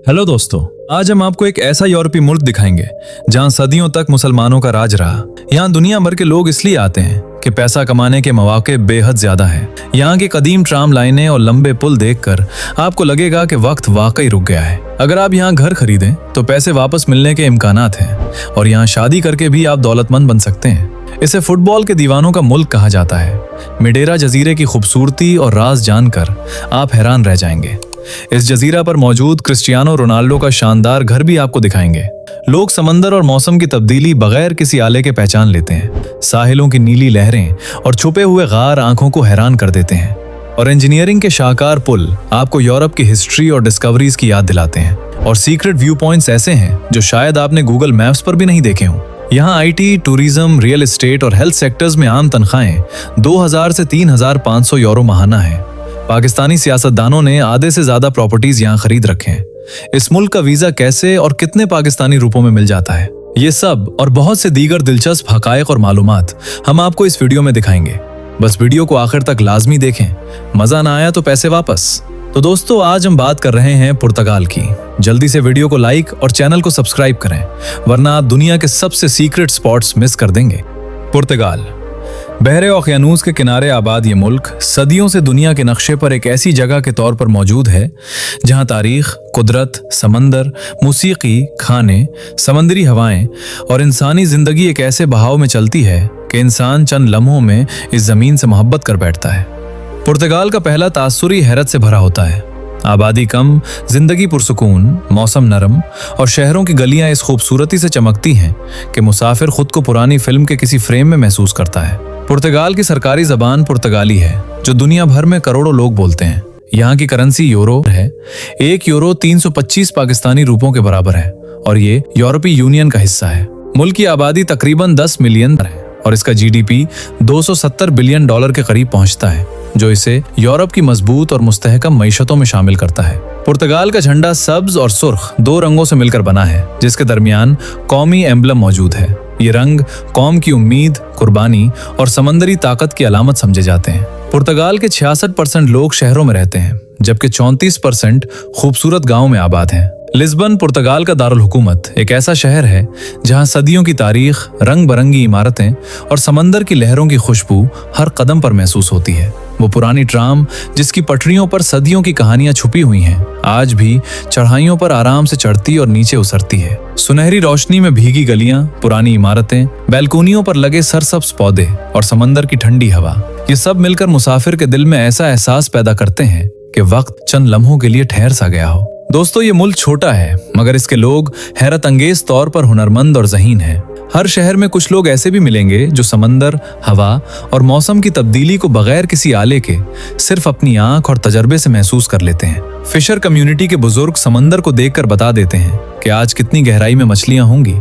Hello दोस्तों, आज हम आपको एक ऐसा यूरोपीय मुल्क दिखाएंगे जहां सदियों तक मुसलमानों का राज रहा। यहाँ दुनिया भर के लोग इसलिए आते हैं कि पैसा कमाने के मौके बेहद ज्यादा हैं। यहाँ की कदीम ट्राम लाइनें और लंबे पुल देखकर आपको लगेगा कि वक्त वाकई रुक गया है। अगर आप यहाँ घर खरीदें तो पैसे वापस मिलने के इम्कानात हैं और यहाँ शादी करके भी आप दौलतमंद बन सकते हैं। इसे फुटबॉल के दीवानों का मुल्क कहा जाता है। मेडेरा जजीरे की खूबसूरती और राज जानकर आप हैरान रह जाएंगे। इस जजीरा पर मौजूद क्रिस्टियानो रोनाल्डो का शानदार घर भी आपको दिखाएंगे। लोग समंदर और मौसम की तब्दीली बगैर किसी आले के पहचान लेते हैं। साहिलों की नीली लहरें और छुपे हुए गार आंखों को हैरान कर देते हैं और इंजीनियरिंग के शाहकार पुल आपको यूरोप की हिस्ट्री और डिस्कवरीज की याद दिलाते हैं। और सीक्रेट व्यू पॉइंट्स ऐसे हैं जो शायद आपने गूगल मैप्स पर भी नहीं देखे हों। यहाँ आईटी, टूरिज्म, रियल एस्टेट और हेल्थ सेक्टर्स में आम तनख्वाहें 2000 से 3500 यूरो माहाना है। पाकिस्तानी सियासतदानों ने आधे से ज्यादा प्रॉपर्टीज यहाँ खरीद रखे हैं। इस मुल्क का वीजा कैसे और कितने पाकिस्तानी रुपयों में मिल जाता है, ये सब और बहुत से दीगर दिलचस्प हकायक और मालूमात हम आपको इस वीडियो में दिखाएंगे। बस वीडियो को आखिर तक लाजमी देखें। मजा ना आया तो पैसे वापस। तो दोस्तों, आज हम बात कर रहे हैं पुर्तगाल की। जल्दी से वीडियो को लाइक और चैनल को सब्सक्राइब करें, वरना आप दुनिया के सबसे सीक्रेट स्पॉट्स मिस कर देंगे। पुर्तगाल बहरे ओकियानूस के किनारे आबाद ये मुल्क सदियों से दुनिया के नक्शे पर एक ऐसी जगह के तौर पर मौजूद है जहां तारीख, कुदरत, समंदर, मौसीकी, खाने, समंदरी हवाएं और इंसानी जिंदगी एक ऐसे बहाव में चलती है कि इंसान चंद लम्हों में इस जमीन से मोहब्बत कर बैठता है। पुर्तगाल का पहला तासुर ही हैरत से भरा होता है। आबादी कम, जिंदगी पुरसुकून, मौसम नरम और शहरों की गलियां इस खूबसूरती से चमकती हैं कि मुसाफिर खुद को पुरानी फिल्म के किसी फ्रेम में महसूस करता है। पुर्तगाल की सरकारी जबान पुर्तगाली है, जो दुनिया भर में करोड़ों लोग बोलते हैं। यहाँ की करेंसी यूरो है। 1 यूरो 325 पाकिस्तानी रुपयों के बराबर है और ये यूरोपीय यूनियन का हिस्सा है। मुल्क की आबादी तकरीबन 10 मिलियन है और इसका जीडीपी 270 बिलियन डॉलर के करीब पहुंचता है, जो इसे यूरोप की मजबूत और मुस्तहकम मईशतों में शामिल करता है। पुर्तगाल का झंडा सब्ज और सुर्ख 2 रंगों से मिलकर बना है, जिसके दरमियान कौमी एम्बलम मौजूद है। ये रंग कौम की उम्मीद, कुर्बानी और समंदरी ताकत की अलामत समझे जाते हैं। पुर्तगाल के 66% लोग शहरों में रहते हैं, जबकि 34% खूबसूरत गांवों में आबाद हैं। लिस्बन पुर्तगाल का दारुल हुकूमत एक ऐसा शहर है जहां सदियों की तारीख, रंग बरंगी इमारतें और समंदर की लहरों की खुशबू हर कदम पर महसूस होती है। वो पुरानी ट्राम जिसकी पटरियों पर सदियों की कहानियां छुपी हुई हैं, आज भी चढ़ाइयों पर आराम से चढ़ती और नीचे उतरती है। सुनहरी रोशनी में भीगी गलियां, पुरानी इमारतें, बैल्कोनियों पर लगे सरसब्ज पौधे और समंदर की ठंडी हवा, ये सब मिलकर मुसाफिर के दिल में ऐसा एहसास पैदा करते हैं कि वक्त चंद लम्हों के लिए ठहर सा गया हो। दोस्तों, ये मुल्क छोटा है, मगर इसके लोग हैरत अंगेज तौर पर हुनरमंद और ज़हीन हैं। हर शहर में कुछ लोग ऐसे भी मिलेंगे जो समंदर, हवा और मौसम की तब्दीली को बगैर किसी आले के सिर्फ अपनी आंख और तजर्बे से महसूस कर लेते हैं। फिशर कम्युनिटी के बुजुर्ग समंदर को देखकर बता देते हैं कि आज कितनी गहराई में मछलियां होंगी,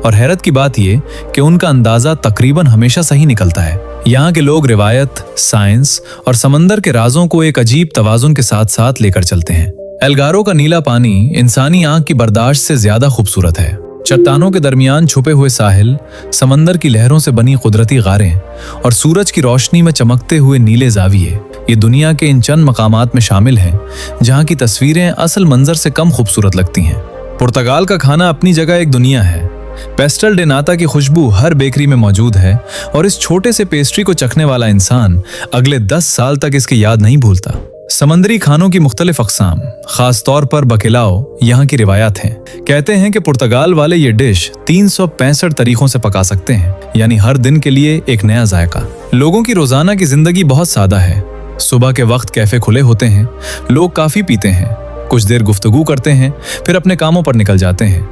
और हैरत की बात ये कि उनका अंदाजा तकरीबन हमेशा सही निकलता है। यहाँ के लोग रिवायत, साइंस और समंदर के राजों को एक अजीब तवाजुन के साथ साथ लेकर चलते हैं। एल्गारो का नीला पानी इंसानी आंख की बर्दाश्त से ज्यादा खूबसूरत है। चट्टानों के दरमियान छुपे हुए साहिल, समंदर की लहरों से बनी कुदरती गारें और सूरज की रोशनी में चमकते हुए नीले जाविये, ये दुनिया के इन चंद मकामात में शामिल हैं जहां की तस्वीरें असल मंजर से कम खूबसूरत लगती हैं। पुर्तगाल का खाना अपनी जगह एक दुनिया है। पेस्टल डे नाता की खुशबू हर बेकरी में मौजूद है और इस छोटे से पेस्ट्री को चखने वाला इंसान अगले 10 साल तक इसकी याद नहीं भूलता। समंदरी खानों की मुख्तलिफ अक़साम, खास तौर पर बकेलाओ, यहाँ की रिवायत हैं। कहते हैं कि पुर्तगाल वाले ये डिश 365 तरीकों से पका सकते हैं, यानी हर दिन के लिए एक नया जायका। लोगों की रोजाना की जिंदगी बहुत सादा है। सुबह के वक्त कैफे खुले होते हैं, लोग काफी पीते हैं, कुछ देर गुफ्तगू करते हैं, फिर अपने कामों पर निकल जाते हैं।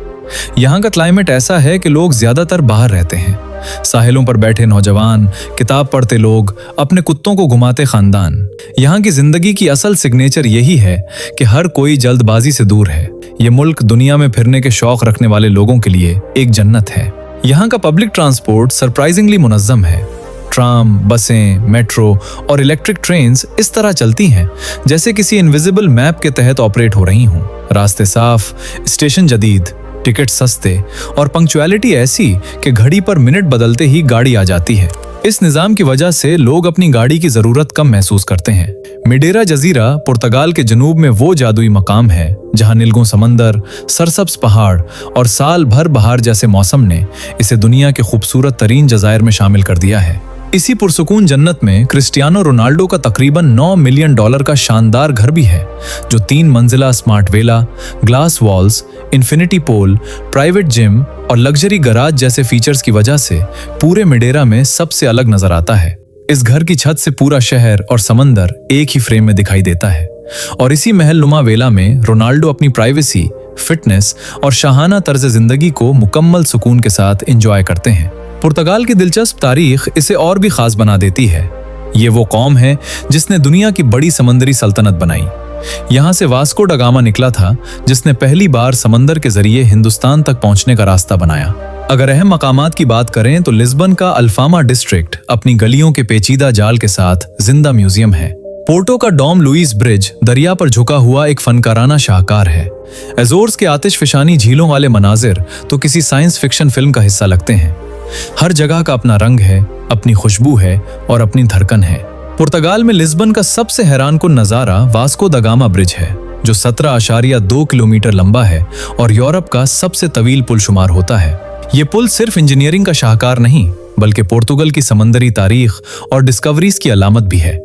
यहाँ का क्लाइमेट ऐसा है कि लोग ज्यादातर बाहर रहते हैं। साहिलों पर बैठे नौजवान, किताब पढ़ते लोग, अपने कुत्तों को घुमाते खानदान। यहाँ की जिंदगी की असल सिग्नेचर यही है कि हर कोई जल्दबाजी से दूर है। ये मुल्क दुनिया में फिरने के शौक रखने वाले लोगों के लिए एक जन्नत है। यहाँ का पब्लिक ट्रांसपोर्ट सरप्राइजिंगली मुनज़्ज़म है। ट्राम, बसें, मेट्रो और इलेक्ट्रिक ट्रेन्स इस तरह चलती हैं जैसे किसी इनविजिबल मैप के तहत ऑपरेट हो रही हों। रास्ते साफ, स्टेशन जदीद, टिकट सस्ते और पंक्चुअलिटी ऐसी कि घड़ी पर मिनट बदलते ही गाड़ी आ जाती है। इस निजाम की वजह से लोग अपनी गाड़ी की जरूरत कम महसूस करते हैं। मिडेरा जजीरा पुर्तगाल के जनूब में वो जादुई मकाम है जहां नीलगों समंदर, सरसब्ज पहाड़ और साल भर बहार जैसे मौसम ने इसे दुनिया के खूबसूरत तरीन जजायर में शामिल कर दिया है। इसी पुरसुकून जन्नत में क्रिस्टियानो रोनाल्डो का तकरीबन $9 मिलियन का शानदार घर भी है, जो 3 मंजिला स्मार्ट वेला, ग्लास वॉल्स, इन्फिनिटी पोल, प्राइवेट जिम और लग्जरी गराज जैसे फीचर्स की वजह से पूरे मिडेरा में सबसे अलग नजर आता है। इस घर की छत से पूरा शहर और समंदर एक ही फ्रेम में दिखाई देता है और इसी महल नुमा वेला में रोनाल्डो अपनी प्राइवेसी, फिटनेस और शाहाना तर्ज जिंदगी को मुकम्मल सुकून के साथ एंजॉय करते हैं। पुर्तगाल की दिलचस्प तारीख इसे और भी खास बना देती है। ये वो कौम है जिसने दुनिया की बड़ी समंदरी सल्तनत बनाई। यहाँ से वास्को ड गामा निकला था, जिसने पहली बार समंदर के जरिए हिंदुस्तान तक पहुंचने का रास्ता बनाया। अगर अहम मकामात की बात करें तो लिस्बन का अल्फामा डिस्ट्रिक्ट अपनी गलियों के पेचीदा जाल के साथ जिंदा म्यूजियम है। पोर्टो का डॉम लुइस ब्रिज दरिया पर झुका हुआ एक फनकाराना शाहकार है। एज़ोर्स के आतिशफिशानी झीलों वाले मनाजिर तो किसी साइंस फिक्शन फिल्म का हिस्सा लगते हैं। हर जगह का अपना रंग है, अपनी खुशबू है और अपनी धड़कन है। पुर्तगाल में लिस्बन का सबसे हैरानकुन नजारा वास्को द गामा ब्रिज है, जो 17.2 किलोमीटर लंबा है और यूरोप का सबसे तवील पुल शुमार होता है। ये पुल सिर्फ इंजीनियरिंग का शाहकार नहीं, बल्कि पोर्तुगल की समंदरी तारीख और डिस्कवरीज की अलामत भी है,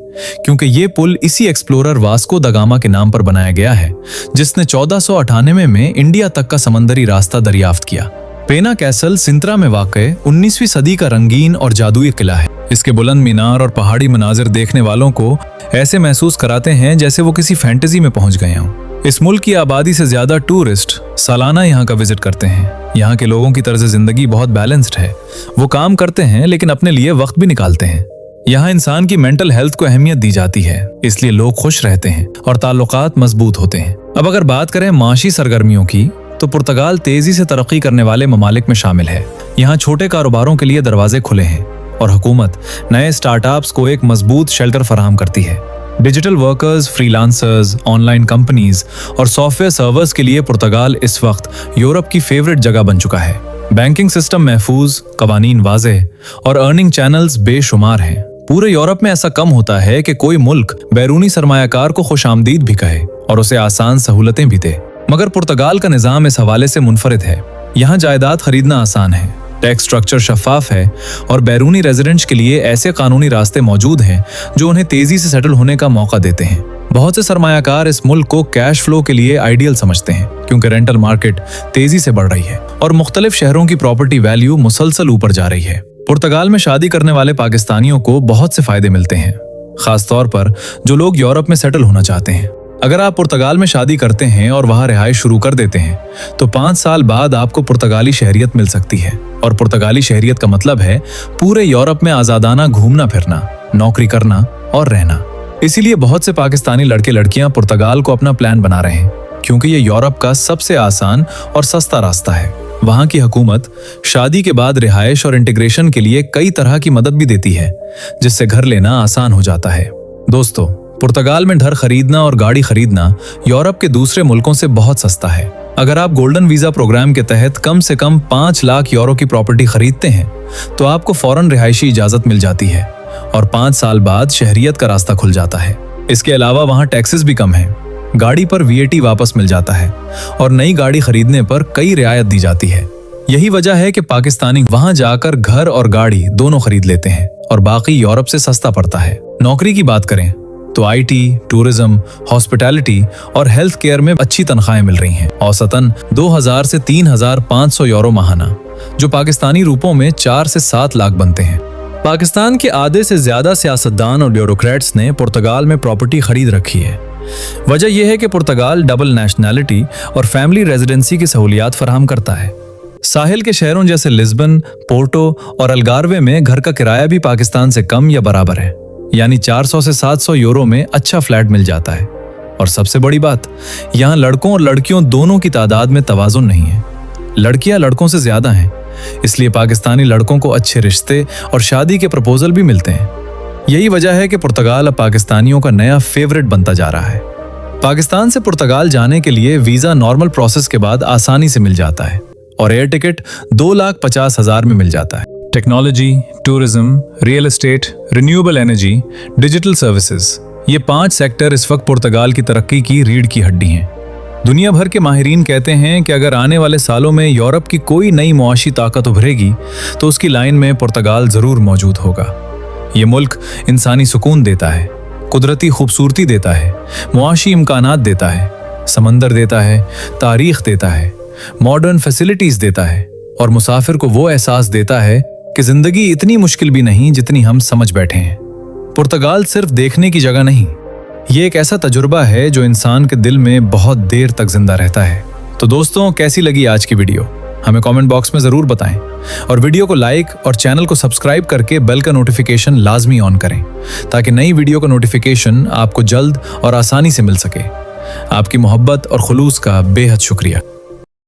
क्योंकि ये पुल इसी एक्सप्लोरर वास्को द गामा के नाम पर बनाया गया है, जिसने 1498 में इंडिया तक का समंदरी रास्ता दरियाफ्त किया। पेना कैसल सिंत्रा में वाक़े 19वीं सदी का रंगीन और जादुई किला है। इसके बुलंद मीनार और पहाड़ी मनाजिर देखने वालों को ऐसे महसूस कराते हैं जैसे वो किसी फैंटेसी में पहुंच गए हों। इस मुल्क की आबादी से ज्यादा टूरिस्ट सालाना यहाँ का विजिट करते हैं। यहाँ के लोगों की तर्ज जिंदगी बहुत बैलेंस्ड है। वो काम करते हैं लेकिन अपने लिए वक्त भी निकालते हैं। यहाँ इंसान की मेंटल हेल्थ को अहमियत दी जाती है, इसलिए लोग खुश रहते हैं और ताल्लुकात मजबूत होते हैं। अब अगर बात करें माशी सरगर्मियों की, तो पुर्तगाल तेजी से तरक्की करने वाले ममालिक में शामिल है। यहाँ छोटे कारोबारों के लिए दरवाजे खुले हैं और हुकूमत नए स्टार्टअप्स को एक मजबूत शेल्टर फराहम करती है। Digital workers, freelancers, online companies और सॉफ्टवेयर सर्वर्स के लिए पुर्तगाल इस वक्त यूरोप की फेवरेट जगह बन चुका है। बैंकिंग सिस्टम महफूज, कवानीन वाज़ेह और अर्निंग चैनल्स बेशुमार हैं। पूरे यूरोप में ऐसा कम होता है कि कोई मुल्क बैरूनी सरमायाकार को खुशामदीद भी कहे और उसे आसान सहूलतें भी दे, मगर पुर्तगाल का निज़ाम इस हवाले से मुनफरिद है। यहाँ जायदाद खरीदना आसान है, टैक्स स्ट्रक्चर शफाफ है और बैरूनी रेजिडेंट्स के लिए ऐसे कानूनी रास्ते मौजूद हैं जो उन्हें तेजी से सेटल होने का मौका देते हैं। बहुत से सरमायाकार इस मुल्क को कैश फ्लो के लिए आइडियल समझते हैं, क्योंकि रेंटल मार्केट तेजी से बढ़ रही है और मुख्तलिफ शहरों की प्रॉपर्टी वैल्यू मुसलसल ऊपर जा रही है। पुर्तगाल में शादी करने वाले पाकिस्तानियों को बहुत से फायदे मिलते हैं, खासतौर पर जो लोग यूरोप में सेटल होना चाहते हैं। अगर आप पुर्तगाल में शादी करते हैं और वहां रिहाइश शुरू कर देते हैं, तो 5 साल बाद आपको पुर्तगाली शहरियत मिल सकती है। और पुर्तगाली शहरियत का मतलब है पूरे यूरोप में आजादाना घूमना फिरना, नौकरी करना और रहना। इसीलिए बहुत से पाकिस्तानी लड़के लड़कियां पुर्तगाल को अपना प्लान बना रहे हैं, क्योंकि ये यूरोप का सबसे आसान और सस्ता रास्ता है। वहां की हुकूमत शादी के बाद रिहाइश और इंटीग्रेशन के लिए कई तरह की मदद भी देती है, जिससे घर लेना आसान हो जाता है। दोस्तों, पुर्तगाल में घर खरीदना और गाड़ी खरीदना यूरोप के दूसरे मुल्कों से बहुत सस्ता है। अगर आप गोल्डन वीजा प्रोग्राम के तहत कम से कम 5 लाख यूरो की प्रॉपर्टी खरीदते हैं, तो आपको फौरन रिहायशी इजाजत मिल जाती है और 5 साल बाद शहरियत का रास्ता खुल जाता है। इसके अलावा वहाँ टैक्सेस भी कम है, गाड़ी पर VAT वापस मिल जाता है और नई गाड़ी खरीदने पर कई रियायत दी जाती है। यही वजह है कि पाकिस्तानी वहां जाकर घर और गाड़ी दोनों खरीद लेते हैं और बाकी यूरोप से सस्ता पड़ता है। नौकरी की बात करें तो IT, टूरिज्म, हॉस्पिटैलिटी और हेल्थ केयर में अच्छी तनख्वाहें मिल रही हैं। औसतन 2000 से 3500 यूरो माहाना, जो पाकिस्तानी रूपों में 4 से 7 लाख बनते हैं। पाकिस्तान के आधे से ज्यादा सियासतदान और ब्यूरोक्रेट्स ने पुर्तगाल में प्रॉपर्टी खरीद रखी है। वजह यह है कि पुर्तगाल डबल नेशनैलिटी और फैमिली रेजिडेंसी की सहूलियात फराहम करता है। साहिल के शहरों जैसे लिस्बन, पोर्टो और अलगारवे में घर का किराया भी पाकिस्तान से कम या बराबर है, यानी 400 से 700 यूरो में अच्छा फ्लैट मिल जाता है। और सबसे बड़ी बात, यहाँ लड़कों और लड़कियों दोनों की तादाद में तवाज़ुन नहीं है। लड़कियां लड़कों से ज्यादा हैं, इसलिए पाकिस्तानी लड़कों को अच्छे रिश्ते और शादी के प्रपोजल भी मिलते हैं। यही वजह है कि पुर्तगाल अब पाकिस्तानियों का नया फेवरेट बनता जा रहा है। पाकिस्तान से पुर्तगाल जाने के लिए वीजा नॉर्मल प्रोसेस के बाद आसानी से मिल जाता है और एयर टिकट 2,50,000 में मिल जाता है। Technology, tourism, real estate, renewable energy, digital services, ये 5 सेक्टर इस वक्त पुर्तगाल की तरक्की की रीढ़ की हड्डी हैं। दुनिया भर के माहिरीन कहते हैं कि अगर आने वाले सालों में यूरोप की कोई नई मुआशी ताकत उभरेगी तो उसकी लाइन में पुर्तगाल जरूर मौजूद होगा। ये मुल्क इंसानी सुकून देता है, कुदरती खूबसूरती देता है, मुआशी इम्कानात देता है, समंदर देता है, तारीख देता है, मॉडर्न फैसिलिटीज देता है और मुसाफिर को वो एहसास देता है कि जिंदगी इतनी मुश्किल भी नहीं जितनी हम समझ बैठे हैं। पुर्तगाल सिर्फ देखने की जगह नहीं, ये एक ऐसा तजुर्बा है जो इंसान के दिल में बहुत देर तक जिंदा रहता है। तो दोस्तों, कैसी लगी आज की वीडियो? हमें कमेंट बॉक्स में जरूर बताएं और वीडियो को लाइक और चैनल को सब्सक्राइब करके बेल का नोटिफिकेशन लाजमी ऑन करें ताकि नई वीडियो का नोटिफिकेशन आपको जल्द और आसानी से मिल सके। आपकी मोहब्बत और खुलूस का बेहद शुक्रिया।